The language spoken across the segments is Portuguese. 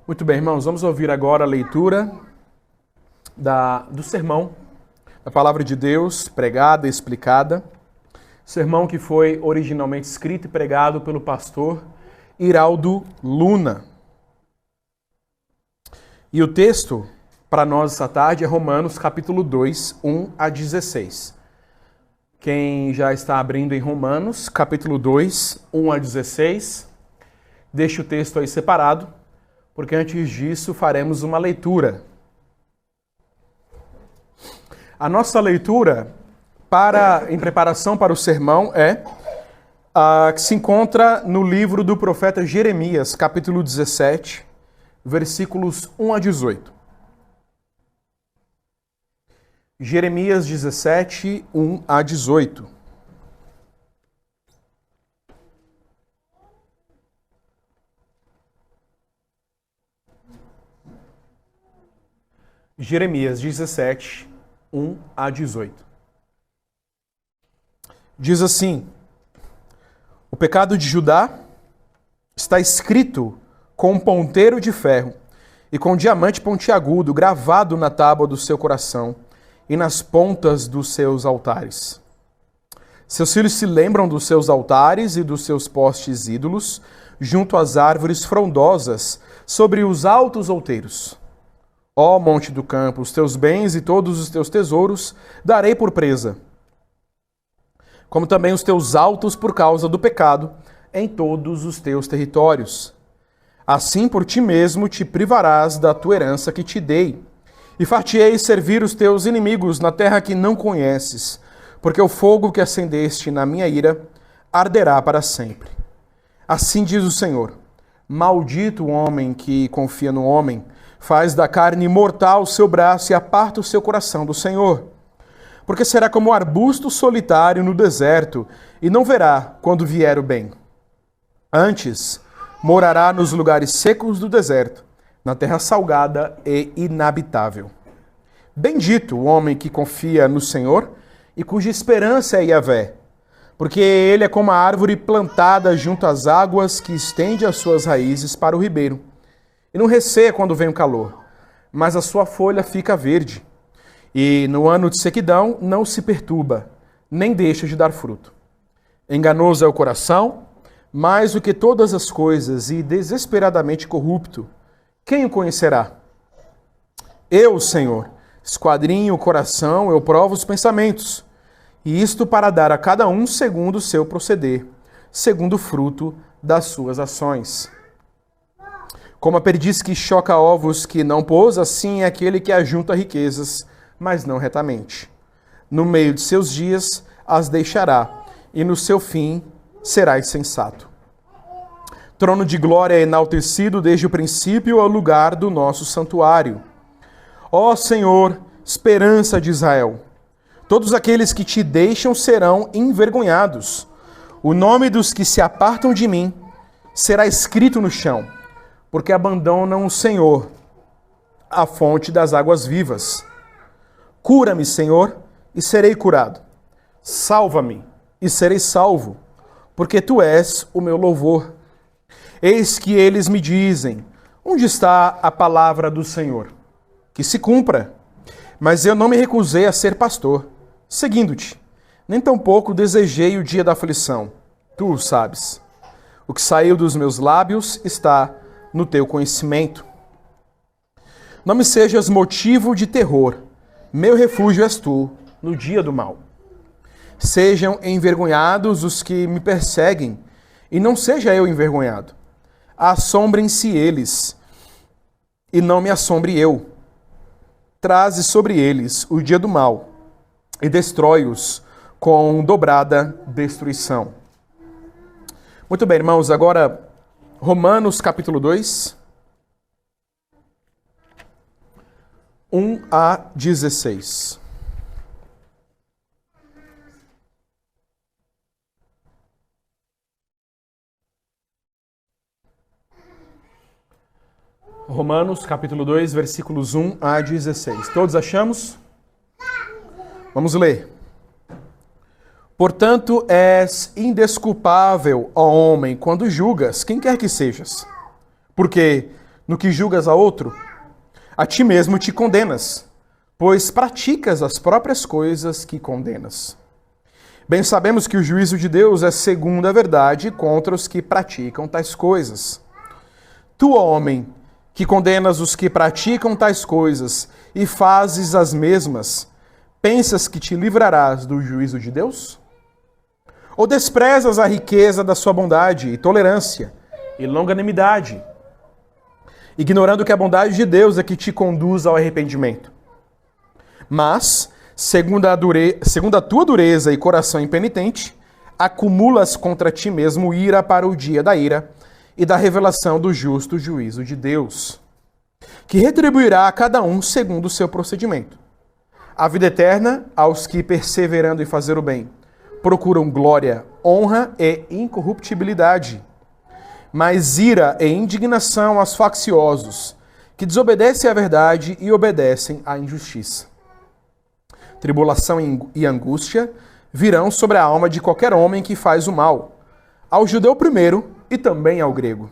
Muito bem, irmãos, vamos ouvir agora a leitura do sermão, da palavra de Deus, pregada e explicada. Sermão que foi originalmente escrito e pregado pelo pastor Iraldo Luna. E o texto para nós essa tarde é Romanos capítulo 2, 1 a 16. Quem já está abrindo em Romanos, capítulo 2, 1 a 16, deixe o texto aí separado, porque antes disso faremos uma leitura. A nossa leitura, em preparação para o sermão, que se encontra no livro do profeta Jeremias, capítulo 17, versículos 1 a 18. Jeremias 17, 1 a 18. Jeremias 17, 1 a 18. Diz assim: o pecado de Judá está escrito com um ponteiro de ferro e com diamante pontiagudo gravado na tábua do seu coração e nas pontas dos seus altares. Seus filhos se lembram dos seus altares e dos seus postes ídolos, junto às árvores frondosas, sobre os altos outeiros. Ó monte do campo, os teus bens e todos os teus tesouros darei por presa, como também os teus altos por causa do pecado em todos os teus territórios. Assim por ti mesmo te privarás da tua herança que te dei, e far-te-ei servir os teus inimigos na terra que não conheces, porque o fogo que acendeste na minha ira arderá para sempre. Assim diz o Senhor: maldito o homem que confia no homem, faz da carne mortal o seu braço e aparta o seu coração do Senhor. Porque será como um arbusto solitário no deserto, e não verá quando vier o bem. Antes, morará nos lugares secos do deserto, na terra salgada e inabitável. Bendito o homem que confia no Senhor e cuja esperança é Yahvé, porque ele é como a árvore plantada junto às águas que estende as suas raízes para o ribeiro. E não receia quando vem o calor, mas a sua folha fica verde. E no ano de sequidão não se perturba, nem deixa de dar fruto. Enganoso é o coração, mais do que todas as coisas, e desesperadamente corrupto. Quem o conhecerá? Eu, Senhor, esquadrinho o coração, eu provo os pensamentos, e isto para dar a cada um segundo o seu proceder, segundo o fruto das suas ações. Como a perdiz que choca ovos que não pôs, assim é aquele que ajunta riquezas, mas não retamente. No meio de seus dias as deixará, e no seu fim será insensato. Trono de glória enaltecido desde o princípio ao lugar do nosso santuário. Ó Senhor, esperança de Israel, todos aqueles que te deixam serão envergonhados. O nome dos que se apartam de mim será escrito no chão, porque abandonam o Senhor, a fonte das águas vivas. Cura-me, Senhor, e serei curado. Salva-me, e serei salvo, porque tu és o meu louvor. Eis que eles me dizem: onde está a palavra do Senhor? Que se cumpra. Mas eu não me recusei a ser pastor, seguindo-te. Nem tampouco desejei o dia da aflição. Tu o sabes. O que saiu dos meus lábios está no teu conhecimento. Não me sejas motivo de terror. Meu refúgio és tu no dia do mal. Sejam envergonhados os que me perseguem, e não seja eu envergonhado. Assombrem-se eles, e não me assombre eu. Traze sobre eles o dia do mal, e destrói-os com dobrada destruição. Muito bem, irmãos, agora Romanos capítulo 2, 1 a 16. Romanos capítulo 2, versículos 1 a 16. Todos achamos? Vamos ler. Portanto, és indesculpável, ó homem, quando julgas quem quer que sejas. Porque no que julgas a outro? A ti mesmo te condenas, pois praticas as próprias coisas que condenas. Bem sabemos que o juízo de Deus é segundo a verdade contra os que praticam tais coisas. Tu, homem, que condenas os que praticam tais coisas e fazes as mesmas, pensas que te livrarás do juízo de Deus? Ou desprezas a riqueza da sua bondade e tolerância e longanimidade, ignorando que a bondade de Deus é que te conduz ao arrependimento? Mas, segundo a tua dureza e coração impenitente, acumulas contra ti mesmo ira para o dia da ira e da revelação do justo juízo de Deus, que retribuirá a cada um segundo o seu procedimento. A vida eterna aos que, perseverando em fazer o bem, procuram glória, honra e incorruptibilidade, mas ira e indignação aos facciosos, que desobedecem à verdade e obedecem à injustiça. Tribulação e angústia virão sobre a alma de qualquer homem que faz o mal, ao judeu primeiro e também ao grego.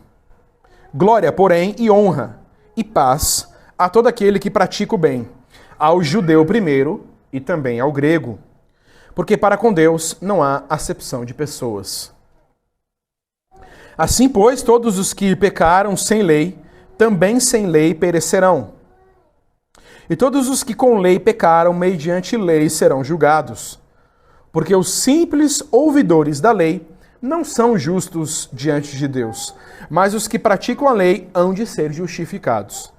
Glória, porém, e honra e paz a todo aquele que pratica o bem, ao judeu primeiro e também ao grego. Porque para com Deus não há acepção de pessoas. Assim, pois, todos os que pecaram sem lei, também sem lei perecerão. E todos os que com lei pecaram, mediante lei serão julgados. Porque os simples ouvidores da lei não são justos diante de Deus, mas os que praticam a lei hão de ser justificados.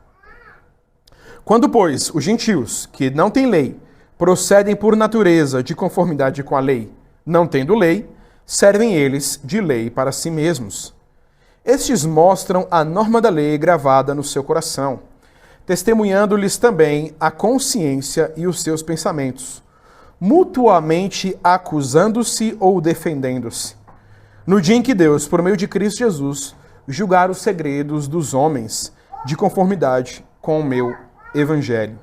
Quando, pois, os gentios, que não têm lei, procedem por natureza de conformidade com a lei, não tendo lei, servem eles de lei para si mesmos. Estes mostram a norma da lei gravada no seu coração, testemunhando-lhes também a consciência e os seus pensamentos, mutuamente acusando-se ou defendendo-se. No dia em que Deus, por meio de Cristo Jesus, julgar os segredos dos homens, de conformidade com o meu Evangelho.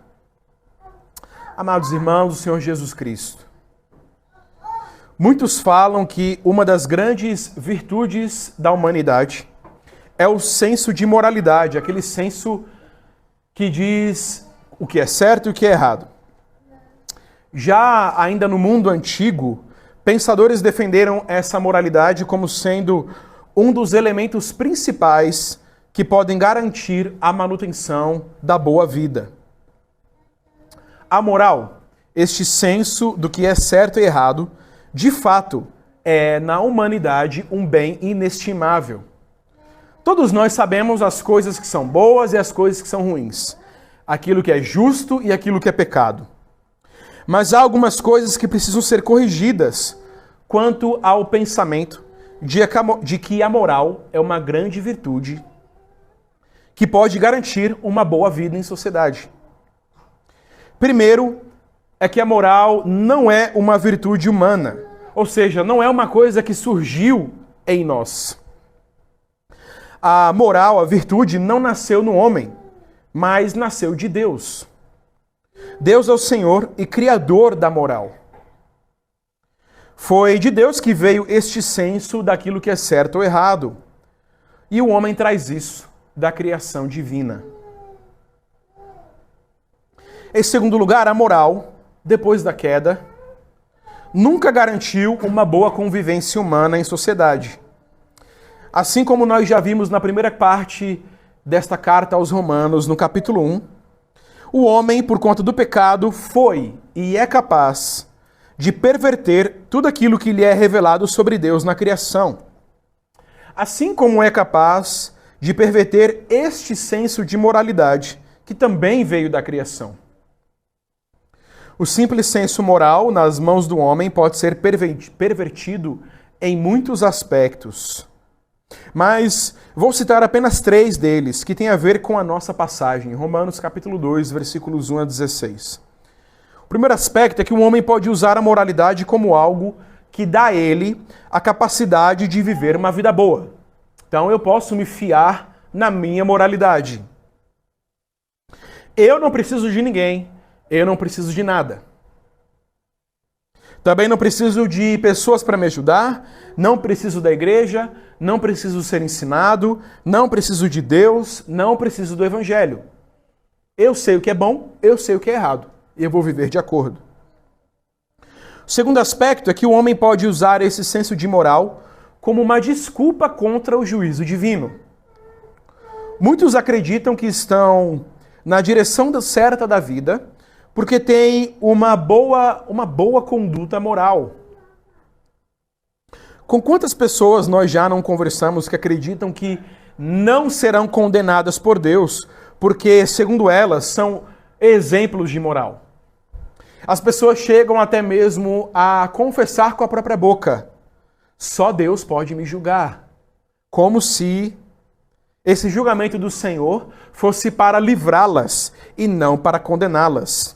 Amados irmãos do Senhor Jesus Cristo, muitos falam que uma das grandes virtudes da humanidade é o senso de moralidade, aquele senso que diz o que é certo e o que é errado. Já ainda no mundo antigo, pensadores defenderam essa moralidade como sendo um dos elementos principais que podem garantir a manutenção da boa vida. A moral, este senso do que é certo e errado, de fato, é na humanidade um bem inestimável. Todos nós sabemos as coisas que são boas e as coisas que são ruins, aquilo que é justo e aquilo que é pecado. Mas há algumas coisas que precisam ser corrigidas quanto ao pensamento de que a moral é uma grande virtude que pode garantir uma boa vida em sociedade. Primeiro, é que a moral não é uma virtude humana, ou seja, não é uma coisa que surgiu em nós. A moral, a virtude, não nasceu no homem, mas nasceu de Deus. Deus é o Senhor e Criador da moral. Foi de Deus que veio este senso daquilo que é certo ou errado. E o homem traz isso da criação divina. Em segundo lugar, a moral, depois da queda, nunca garantiu uma boa convivência humana em sociedade. Assim como nós já vimos na primeira parte desta carta aos Romanos, no capítulo 1, o homem, por conta do pecado, foi e é capaz de perverter tudo aquilo que lhe é revelado sobre Deus na criação. Assim como é capaz de perverter este senso de moralidade, que também veio da criação. O simples senso moral nas mãos do homem pode ser pervertido em muitos aspectos. Mas vou citar apenas 3 deles, que têm a ver com a nossa passagem, Romanos capítulo 2, versículos 1 a 16. O primeiro aspecto é que um homem pode usar a moralidade como algo que dá a ele a capacidade de viver uma vida boa. Então eu posso me fiar na minha moralidade. Eu não preciso de ninguém, eu não preciso de nada. Também não preciso de pessoas para me ajudar, não preciso da igreja, não preciso ser ensinado, não preciso de Deus, não preciso do evangelho. Eu sei o que é bom, eu sei o que é errado, e eu vou viver de acordo. O segundo aspecto é que o homem pode usar esse senso de moral como uma desculpa contra o juízo divino. Muitos acreditam que estão na direção certa da vida porque têm uma boa conduta moral. Com quantas pessoas nós já não conversamos que acreditam que não serão condenadas por Deus porque, segundo elas, são exemplos de moral? As pessoas chegam até mesmo a confessar com a própria boca: só Deus pode me julgar. Como se esse julgamento do Senhor fosse para livrá-las e não para condená-las.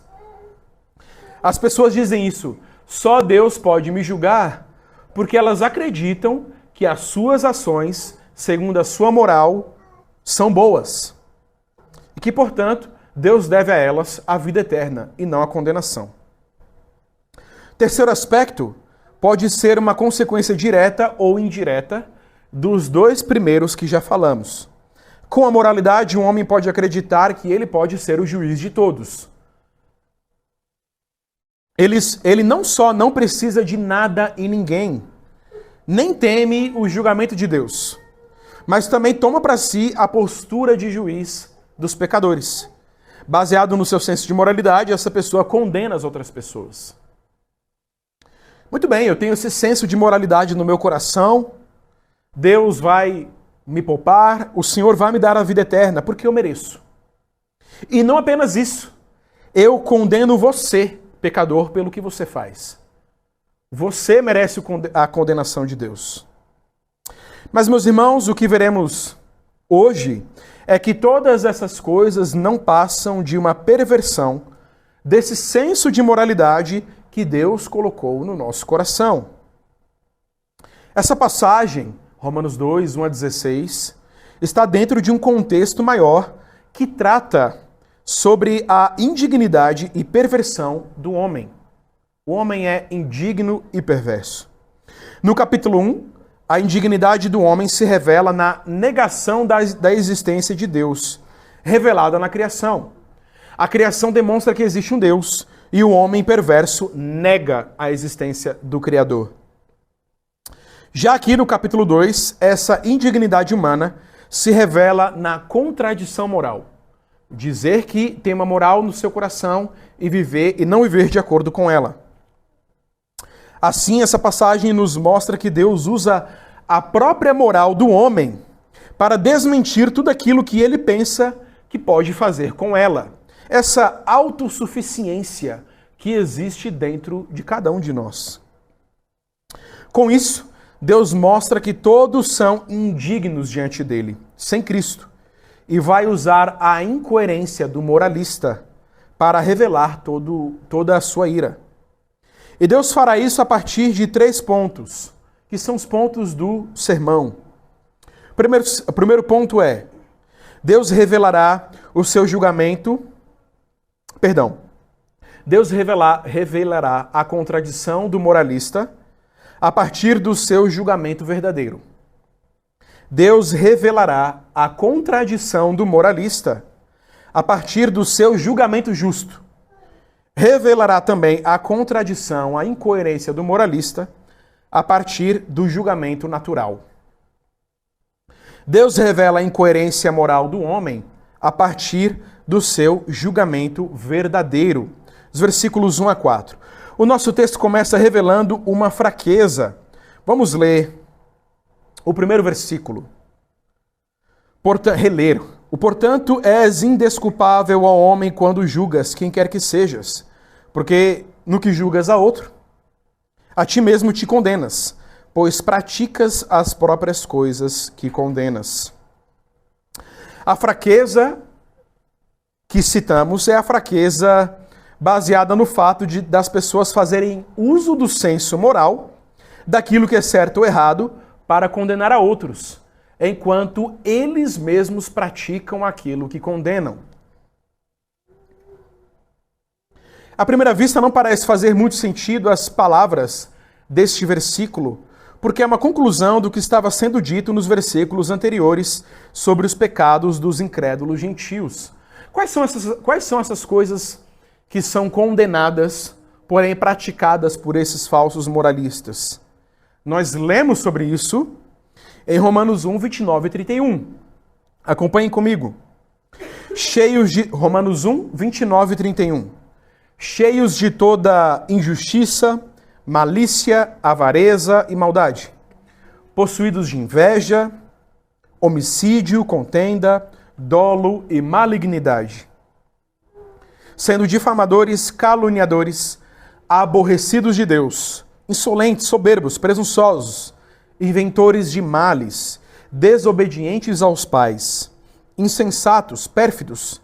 As pessoas dizem isso: só Deus pode me julgar, porque elas acreditam que as suas ações, segundo a sua moral, são boas. E que, portanto, Deus deve a elas a vida eterna e não a condenação. Terceiro aspecto pode ser uma consequência direta ou indireta dos dois primeiros que já falamos. Com a moralidade, um homem pode acreditar que ele pode ser o juiz de todos. Ele não só não precisa de nada e ninguém, nem teme o julgamento de Deus, mas também toma para si a postura de juiz dos pecadores. Baseado no seu senso de moralidade, essa pessoa condena as outras pessoas. Muito bem, eu tenho esse senso de moralidade no meu coração, Deus vai me poupar, o Senhor vai me dar a vida eterna, porque eu mereço. E não apenas isso, eu condeno você, pecador, pelo que você faz. Você merece a condenação de Deus. Mas, meus irmãos, o que veremos hoje é que todas essas coisas não passam de uma perversão desse senso de moralidade que Deus colocou no nosso coração. Essa passagem, Romanos 2, 1-16, está dentro de um contexto maior que trata sobre a indignidade e perversão do homem. O homem é indigno e perverso. No capítulo 1, a indignidade do homem se revela na negação da existência de Deus, revelada na criação. A criação demonstra que existe um Deus, e o homem perverso nega a existência do Criador. Já aqui no capítulo 2, essa indignidade humana se revela na contradição moral. Dizer que tem uma moral no seu coração e não viver de acordo com ela. Assim, essa passagem nos mostra que Deus usa a própria moral do homem para desmentir tudo aquilo que ele pensa que pode fazer com ela. Essa autossuficiência que existe dentro de cada um de nós. Com isso, Deus mostra que todos são indignos diante dele, sem Cristo, e vai usar a incoerência do moralista para revelar toda a sua ira. E Deus fará isso a partir de 3 pontos, que são os pontos do sermão. O primeiro ponto é: Deus revelará o seu julgamento. Deus revelará a contradição do moralista a partir do seu julgamento verdadeiro. Deus revelará a contradição do moralista a partir do seu julgamento justo. Revelará também a contradição, a incoerência do moralista a partir do julgamento natural. Deus revela a incoerência moral do homem a partir do seu julgamento verdadeiro. Os versículos 1-4. O nosso texto começa revelando uma fraqueza. Vamos ler o primeiro versículo. Reler. Portanto, és indesculpável ao homem quando julgas quem quer que sejas, porque no que julgas a outro, a ti mesmo te condenas, pois praticas as próprias coisas que condenas. A fraqueza que citamos é a fraqueza baseada no fato das pessoas fazerem uso do senso moral, daquilo que é certo ou errado, para condenar a outros, enquanto eles mesmos praticam aquilo que condenam. À primeira vista, não parece fazer muito sentido as palavras deste versículo, porque é uma conclusão do que estava sendo dito nos versículos anteriores sobre os pecados dos incrédulos gentios. Quais são essas coisas que são condenadas, porém praticadas por esses falsos moralistas? Nós lemos sobre isso em Romanos 1, 29 e 31. Acompanhem comigo. Romanos 1, 29 e 31. Cheios de toda injustiça, malícia, avareza e maldade, possuídos de inveja, homicídio, contenda, dolo e malignidade, sendo difamadores, caluniadores, aborrecidos de Deus, insolentes, soberbos, presunçosos, inventores de males, desobedientes aos pais, insensatos, pérfidos,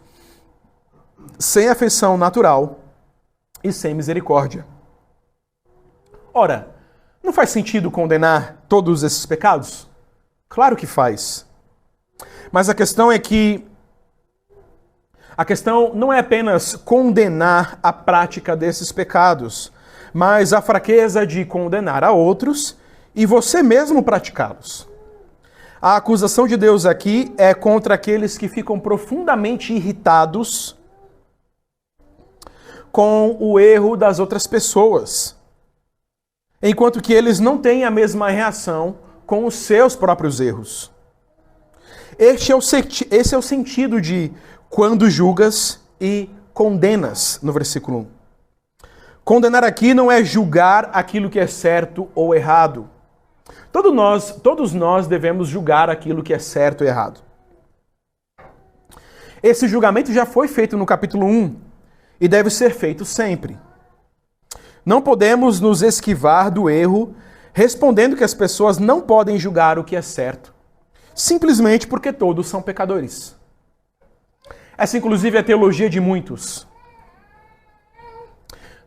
sem afeição natural e sem misericórdia. Ora, não faz sentido condenar todos esses pecados? Claro que faz. Mas a questão é que a questão não é apenas condenar a prática desses pecados, mas a fraqueza de condenar a outros e você mesmo praticá-los. A acusação de Deus aqui é contra aqueles que ficam profundamente irritados com o erro das outras pessoas, enquanto que eles não têm a mesma reação com os seus próprios erros. Esse é o sentido de quando julgas e condenas, no versículo 1. Condenar aqui não é julgar aquilo que é certo ou errado. Todos nós devemos julgar aquilo que é certo e errado. Esse julgamento já foi feito no capítulo 1 e deve ser feito sempre. Não podemos nos esquivar do erro respondendo que as pessoas não podem julgar o que é certo, simplesmente porque todos são pecadores. Essa, inclusive, é a teologia de muitos.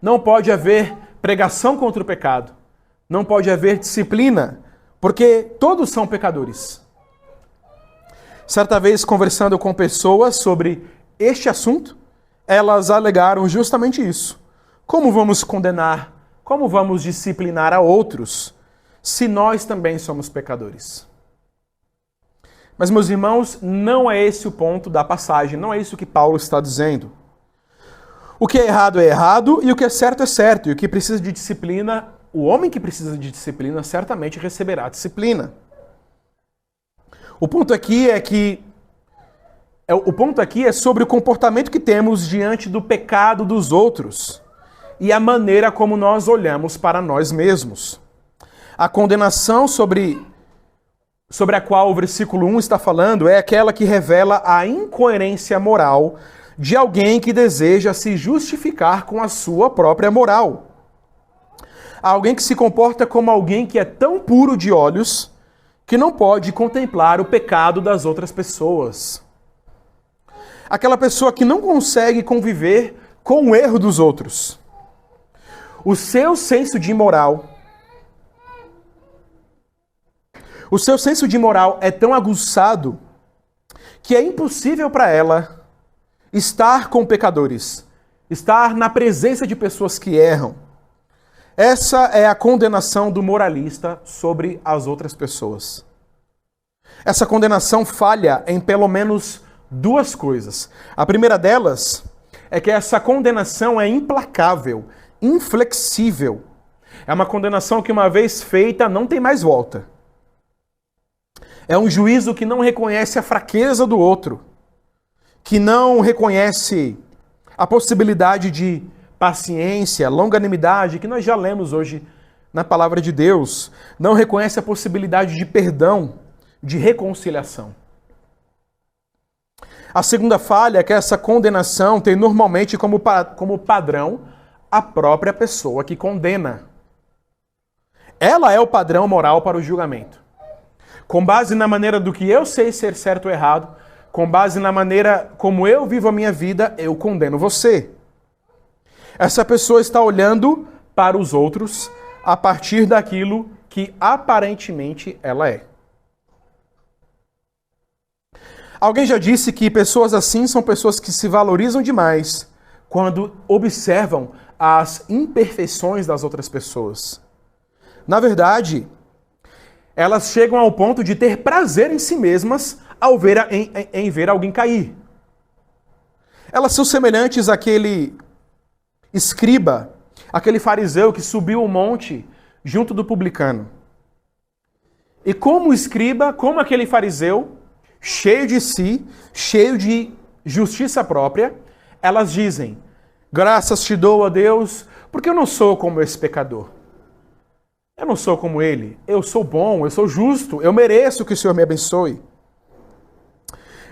Não pode haver pregação contra o pecado. Não pode haver disciplina, porque todos são pecadores. Certa vez, conversando com pessoas sobre este assunto, elas alegaram justamente isso. Como vamos condenar, como vamos disciplinar a outros, se nós também somos pecadores? Mas, meus irmãos, não é esse o ponto da passagem, não é isso que Paulo está dizendo. O que é errado e o que é certo, e o que precisa de disciplina, o homem que precisa de disciplina certamente receberá disciplina. O ponto aqui é sobre o comportamento que temos diante do pecado dos outros e a maneira como nós olhamos para nós mesmos. A condenação sobre a qual o versículo 1 está falando é aquela que revela a incoerência moral de alguém que deseja se justificar com a sua própria moral. Alguém que se comporta como alguém que é tão puro de olhos que não pode contemplar o pecado das outras pessoas. Aquela pessoa que não consegue conviver com o erro dos outros. O seu senso de moral é tão aguçado que é impossível para ela estar com pecadores, estar na presença de pessoas que erram. Essa é a condenação do moralista sobre as outras pessoas. Essa condenação falha em pelo menos duas coisas. A primeira delas é que essa condenação é implacável, inflexível. É uma condenação que, uma vez feita, não tem mais volta. É um juízo que não reconhece a fraqueza do outro, que não reconhece a possibilidade de paciência, longanimidade, que nós já lemos hoje na palavra de Deus, não reconhece a possibilidade de perdão, de reconciliação. A segunda falha é que essa condenação tem normalmente como padrão a própria pessoa que condena. Ela é o padrão moral para o julgamento. Com base na maneira do que eu sei ser certo ou errado, com base na maneira como eu vivo a minha vida, eu condeno você. Essa pessoa está olhando para os outros a partir daquilo que aparentemente ela é. Alguém já disse que pessoas assim são pessoas que se valorizam demais quando observam as imperfeições das outras pessoas. Na verdade, elas chegam ao ponto de ter prazer em si mesmas ao ver em ver alguém cair. Elas são semelhantes àquele escriba, aquele fariseu que subiu o monte junto do publicano. E como o escriba, como aquele fariseu, cheio de si, cheio de justiça própria, elas dizem: graças te dou a Deus, porque eu não sou como esse pecador. Eu não sou como ele. Eu sou bom, eu sou justo, eu mereço que o Senhor me abençoe.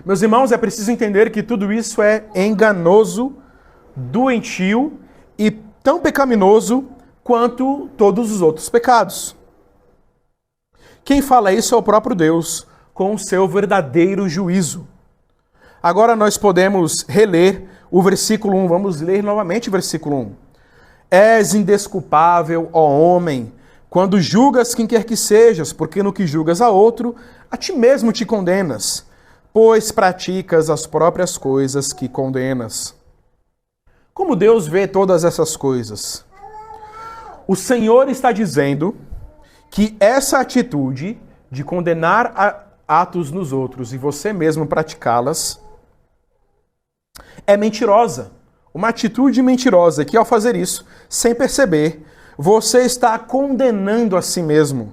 Meus irmãos, é preciso entender que tudo isso é enganoso, doentio e tão pecaminoso quanto todos os outros pecados. Quem fala isso é o próprio Deus, com o seu verdadeiro juízo. Agora nós podemos reler o versículo 1. Vamos ler novamente o versículo 1. És indesculpável, ó homem, quando julgas quem quer que sejas, porque no que julgas a outro, a ti mesmo te condenas, pois praticas as próprias coisas que condenas. Como Deus vê todas essas coisas? O Senhor está dizendo que essa atitude de condenar atos nos outros e você mesmo praticá-las é mentirosa. Uma atitude mentirosa que, ao fazer isso, sem perceber, você está condenando a si mesmo,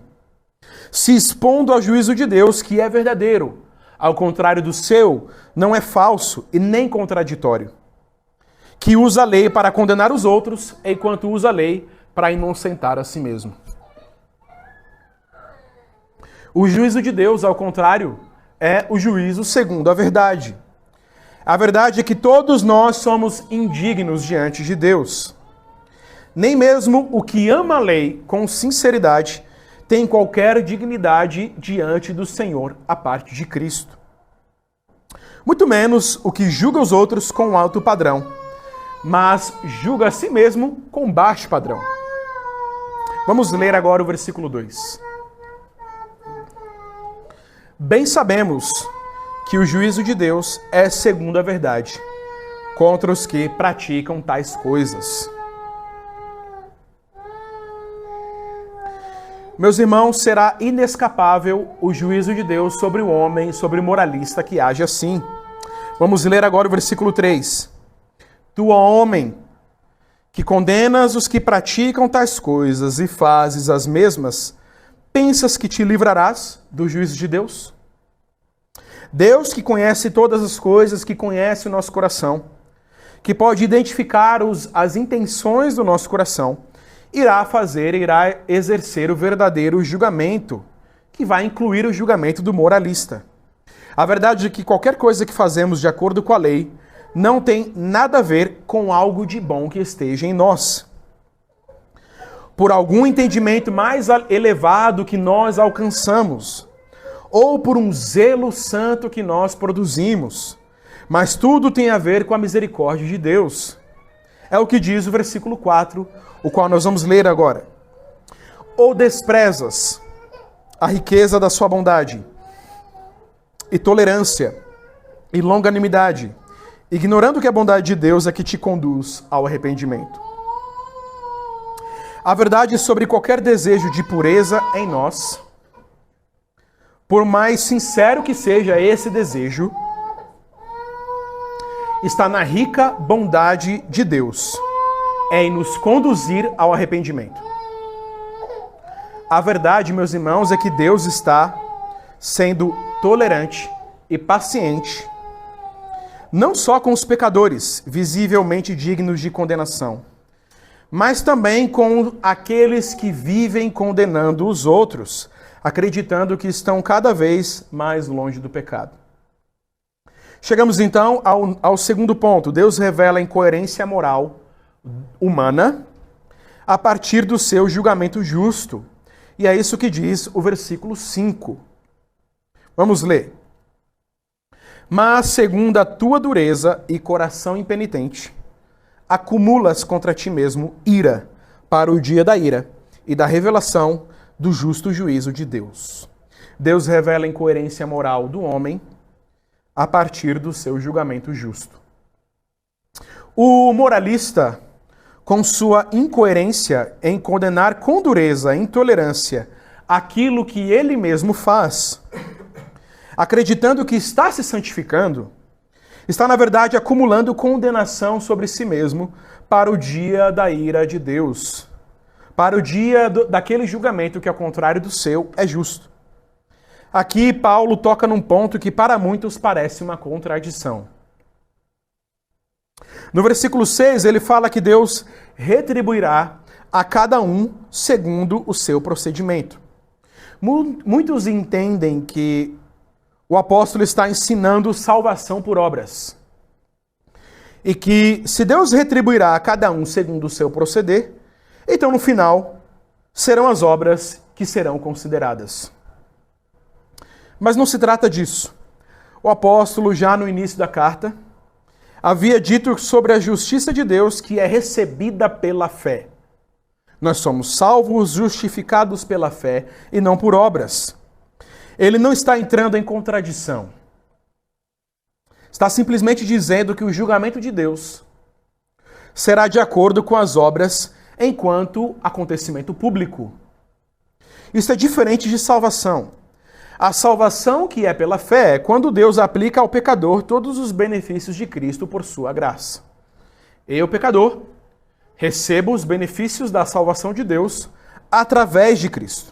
se expondo ao juízo de Deus, que é verdadeiro. Ao contrário do seu, não é falso e nem contraditório. Que usa a lei para condenar os outros, enquanto usa a lei para inocentar a si mesmo. O juízo de Deus, ao contrário, é o juízo segundo a verdade. A verdade é que todos nós somos indignos diante de Deus. Nem mesmo o que ama a lei com sinceridade tem qualquer dignidade diante do Senhor a parte de Cristo. Muito menos o que julga os outros com alto padrão, mas julga a si mesmo com baixo padrão. Vamos ler agora o versículo 2. Bem sabemos que o juízo de Deus é segundo a verdade, contra os que praticam tais coisas. Meus irmãos, será inescapável o juízo de Deus sobre o homem, sobre o moralista que age assim. Vamos ler agora o versículo 3. Tu, ó homem, que condenas os que praticam tais coisas e fazes as mesmas, pensas que te livrarás do juízo de Deus? Deus, que conhece todas as coisas, que conhece o nosso coração, que pode identificar as intenções do nosso coração, irá exercer o verdadeiro julgamento, que vai incluir o julgamento do moralista. A verdade é que qualquer coisa que fazemos de acordo com a lei não tem nada a ver com algo de bom que esteja em nós. Por algum entendimento mais elevado que nós alcançamos, ou por um zelo santo que nós produzimos. Mas tudo tem a ver com a misericórdia de Deus. É o que diz o versículo 4, o qual nós vamos ler agora. Ou desprezas a riqueza da sua bondade, e tolerância, e longanimidade, ignorando que a bondade de Deus é que te conduz ao arrependimento. A verdade sobre qualquer desejo de pureza em nós, por mais sincero que seja esse desejo, está na rica bondade de Deus, em nos conduzir ao arrependimento. A verdade, meus irmãos, é que Deus está sendo tolerante e paciente, não só com os pecadores, visivelmente dignos de condenação, mas também com aqueles que vivem condenando os outros, acreditando que estão cada vez mais longe do pecado. Chegamos então ao segundo ponto. Deus revela a incoerência moral humana a partir do seu julgamento justo. E é isso que diz o versículo 5. Vamos ler. Mas, segundo a tua dureza e coração impenitente, acumulas contra ti mesmo ira para o dia da ira e da revelação do justo juízo de Deus. Deus revela a incoerência moral do homem a partir do seu julgamento justo. O moralista, com sua incoerência em condenar com dureza e intolerância aquilo que ele mesmo faz, acreditando que está se santificando, está, na verdade, acumulando condenação sobre si mesmo para o dia da ira de Deus, para o dia daquele julgamento que, ao contrário do seu, é justo. Aqui, Paulo toca num ponto que para muitos parece uma contradição. No versículo 6, ele fala que Deus retribuirá a cada um segundo o seu procedimento. Muitos entendem que o apóstolo está ensinando salvação por obras. E que se Deus retribuirá a cada um segundo o seu proceder, então no final serão as obras que serão consideradas. Mas não se trata disso. O apóstolo, já no início da carta, havia dito sobre a justiça de Deus que é recebida pela fé. Nós somos salvos, justificados pela fé e não por obras. Ele não está entrando em contradição. Está simplesmente dizendo que o julgamento de Deus será de acordo com as obras enquanto acontecimento público. Isso é diferente de salvação. A salvação que é pela fé é quando Deus aplica ao pecador todos os benefícios de Cristo por sua graça. Eu, pecador, recebo os benefícios da salvação de Deus através de Cristo.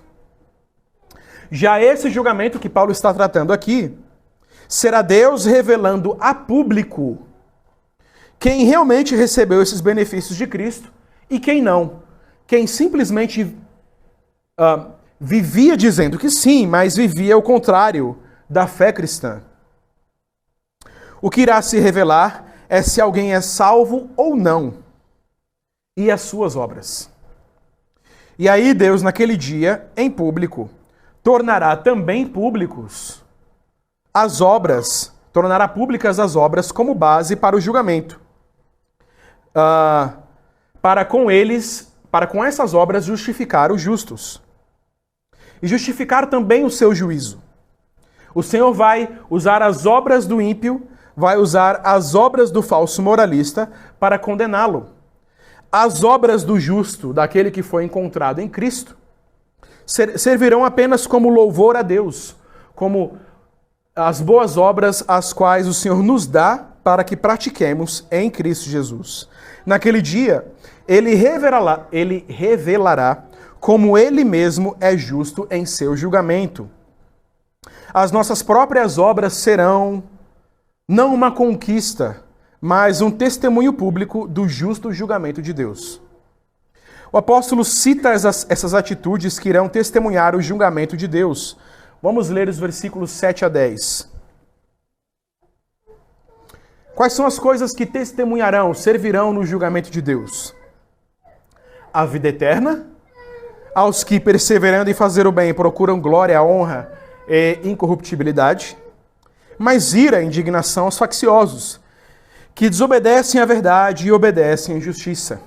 Já esse julgamento que Paulo está tratando aqui, será Deus revelando a público quem realmente recebeu esses benefícios de Cristo e quem não. Quem simplesmente vivia dizendo que sim, mas vivia o contrário da fé cristã. O que irá se revelar é se alguém é salvo ou não, e as suas obras. E aí Deus, naquele dia, em público, tornará também públicos as obras, tornará públicas as obras como base para o julgamento. Para com essas obras justificar os justos. E justificar também o seu juízo. O Senhor vai usar as obras do ímpio, vai usar as obras do falso moralista para condená-lo. As obras do justo, daquele que foi encontrado em Cristo, servirão apenas como louvor a Deus, como as boas obras as quais o Senhor nos dá para que pratiquemos em Cristo Jesus. Naquele dia, ele revelará como ele mesmo é justo em seu julgamento. As nossas próprias obras serão não uma conquista, mas um testemunho público do justo julgamento de Deus. O apóstolo cita essas atitudes que irão testemunhar o julgamento de Deus. Vamos ler os versículos 7 a 10. Quais são as coisas que testemunharão, servirão no julgamento de Deus? A vida eterna, aos que, perseverando em fazer o bem, procuram glória, honra e incorruptibilidade, mas ira e indignação aos facciosos, que desobedecem à verdade e obedecem à injustiça.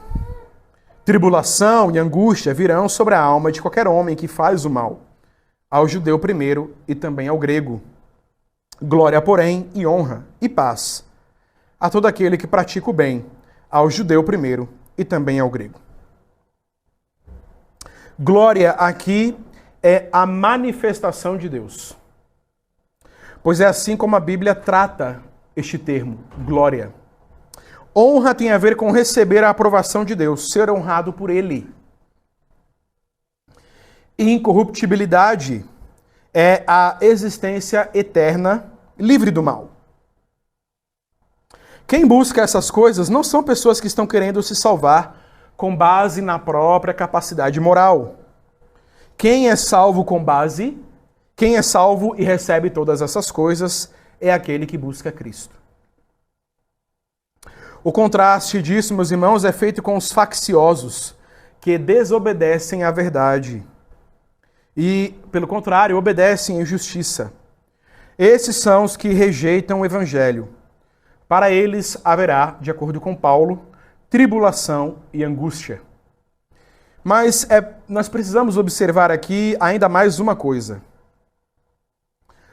Tribulação e angústia virão sobre a alma de qualquer homem que faz o mal, ao judeu primeiro e também ao grego. Glória, porém, e honra e paz a todo aquele que pratica o bem, ao judeu primeiro e também ao grego. Glória aqui é a manifestação de Deus. Pois é assim como a Bíblia trata este termo, glória. Honra tem a ver com receber a aprovação de Deus, ser honrado por Ele. Incorruptibilidade é a existência eterna, livre do mal. Quem busca essas coisas não são pessoas que estão querendo se salvar com base na própria capacidade moral. Quem é salvo e recebe todas essas coisas é aquele que busca Cristo. O contraste disso, meus irmãos, é feito com os facciosos, que desobedecem à verdade e, pelo contrário, obedecem à injustiça. Esses são os que rejeitam o evangelho. Para eles haverá, de acordo com Paulo, tribulação e angústia. Mas nós precisamos observar aqui ainda mais uma coisa.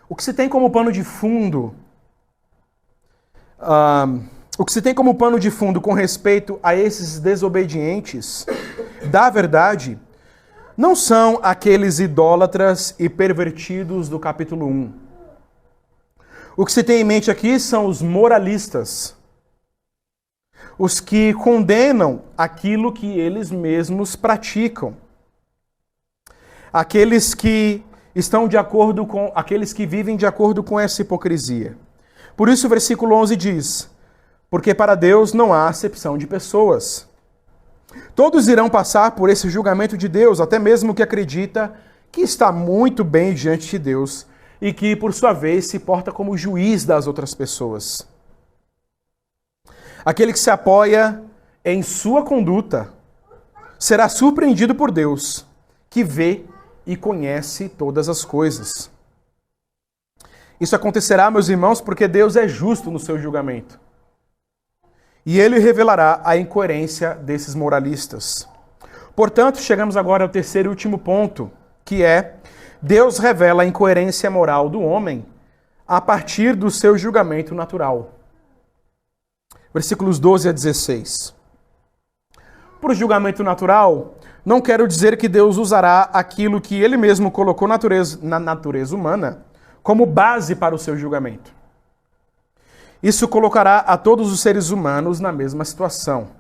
O que se tem como pano de fundo o que se tem como pano de fundo com respeito a esses desobedientes da verdade não são aqueles idólatras e pervertidos do capítulo 1. O que se tem em mente aqui são os moralistas, os que condenam aquilo que eles mesmos praticam, aqueles que estão de acordo com, aqueles que vivem de acordo com essa hipocrisia. Por isso o versículo 11 diz: porque para Deus não há acepção de pessoas. Todos irão passar por esse julgamento de Deus, até mesmo que acredita que está muito bem diante de Deus e que, por sua vez, se porta como juiz das outras pessoas. Aquele que se apoia em sua conduta será surpreendido por Deus, que vê e conhece todas as coisas. Isso acontecerá, meus irmãos, porque Deus é justo no seu julgamento. E ele revelará a incoerência desses moralistas. Portanto, chegamos agora ao terceiro e último ponto, que é: Deus revela a incoerência moral do homem a partir do seu julgamento natural. Versículos 12 a 16. Por julgamento natural, não quero dizer que Deus usará aquilo que ele mesmo colocou na natureza humana como base para o seu julgamento. Isso colocará a todos os seres humanos na mesma situação.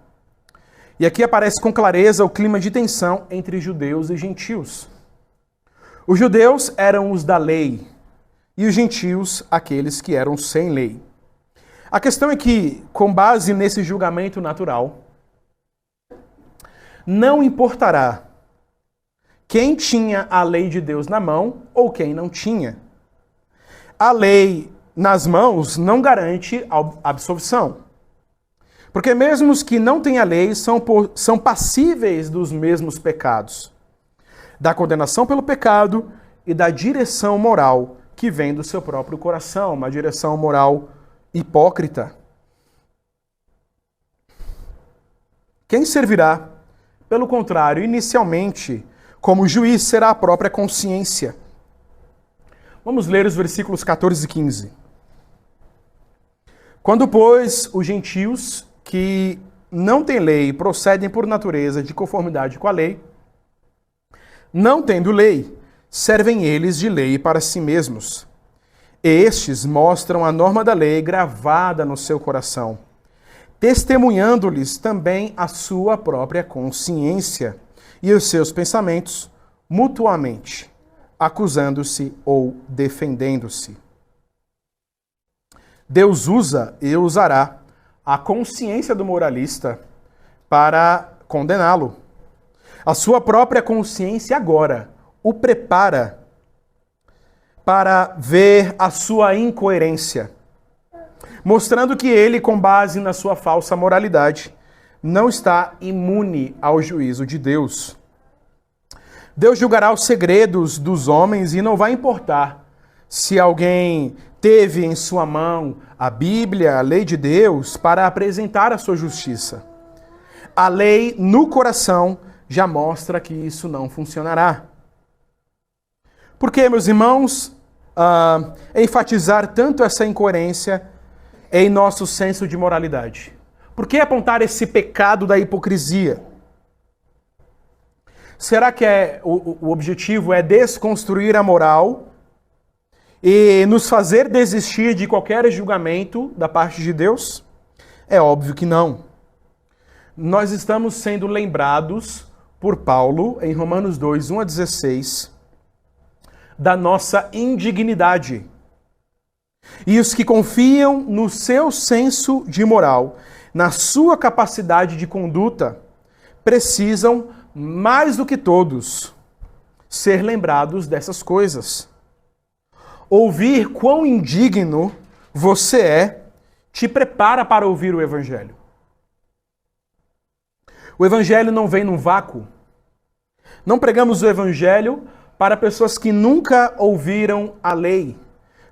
E aqui aparece com clareza o clima de tensão entre judeus e gentios. Os judeus eram os da lei e os gentios aqueles que eram sem lei. A questão é que, com base nesse julgamento natural, não importará quem tinha a lei de Deus na mão ou quem não tinha. A lei nas mãos não garante absolvição. Porque mesmo os que não têm a lei são passíveis dos mesmos pecados, da condenação pelo pecado e da direção moral que vem do seu próprio coração, uma direção moral hipócrita. Quem servirá, pelo contrário, inicialmente, como juiz será a própria consciência. Vamos ler os versículos 14 e 15. Quando, pois, os gentios que não têm lei procedem por natureza de conformidade com a lei, não tendo lei, servem eles de lei para si mesmos. Estes mostram a norma da lei gravada no seu coração, testemunhando-lhes também a sua própria consciência e os seus pensamentos mutuamente, acusando-se ou defendendo-se. Deus usa e usará a consciência do moralista para condená-lo. A sua própria consciência agora o prepara para ver a sua incoerência, mostrando que ele, com base na sua falsa moralidade, não está imune ao juízo de Deus. Deus julgará os segredos dos homens e não vai importar se alguém teve em sua mão a Bíblia, a lei de Deus, para apresentar a sua justiça. A lei no coração já mostra que isso não funcionará. Por que, meus irmãos, enfatizar tanto essa incoerência em nosso senso de moralidade? Por que apontar esse pecado da hipocrisia? Será que o objetivo é desconstruir a moral e nos fazer desistir de qualquer julgamento da parte de Deus? É óbvio que não. Nós estamos sendo lembrados por Paulo, em Romanos 2, 1 a 16, da nossa indignidade. E os que confiam no seu senso de moral, na sua capacidade de conduta, precisam, mais do que todos, ser lembrados dessas coisas. Ouvir quão indigno você é te prepara para ouvir o Evangelho. O Evangelho não vem num vácuo. Não pregamos o Evangelho para pessoas que nunca ouviram a lei,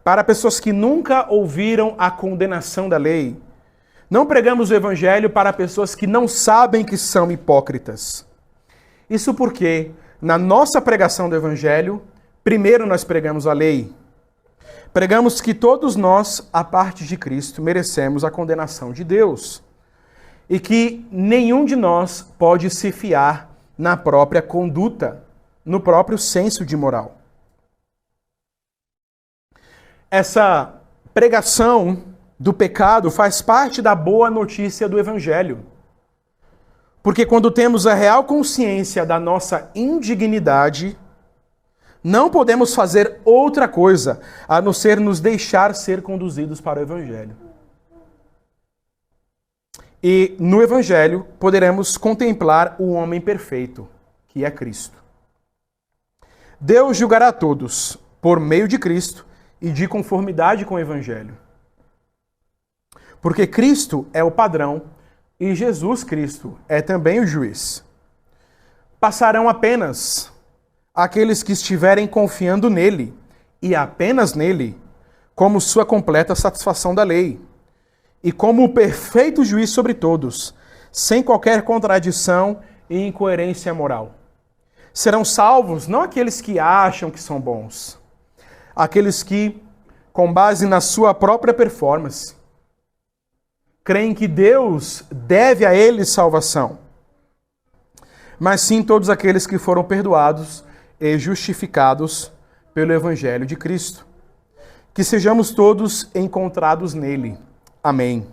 para pessoas que nunca ouviram a condenação da lei. Não pregamos o Evangelho para pessoas que não sabem que são hipócritas. Isso porque, na nossa pregação do Evangelho, primeiro nós pregamos a lei. Pregamos que todos nós, à parte de Cristo, merecemos a condenação de Deus e que nenhum de nós pode se fiar na própria conduta, no próprio senso de moral. Essa pregação do pecado faz parte da boa notícia do Evangelho. Porque quando temos a real consciência da nossa indignidade, não podemos fazer outra coisa a não ser nos deixar ser conduzidos para o Evangelho. E no Evangelho poderemos contemplar o homem perfeito, que é Cristo. Deus julgará todos por meio de Cristo e de conformidade com o Evangelho. Porque Cristo é o padrão e Jesus Cristo é também o juiz. Passarão apenas aqueles que estiverem confiando nele, e apenas nele, como sua completa satisfação da lei, e como o perfeito juiz sobre todos, sem qualquer contradição e incoerência moral. Serão salvos não aqueles que acham que são bons, aqueles que, com base na sua própria performance, creem que Deus deve a eles salvação, mas sim todos aqueles que foram perdoados e justificados pelo Evangelho de Cristo. Que sejamos todos encontrados nele. Amém.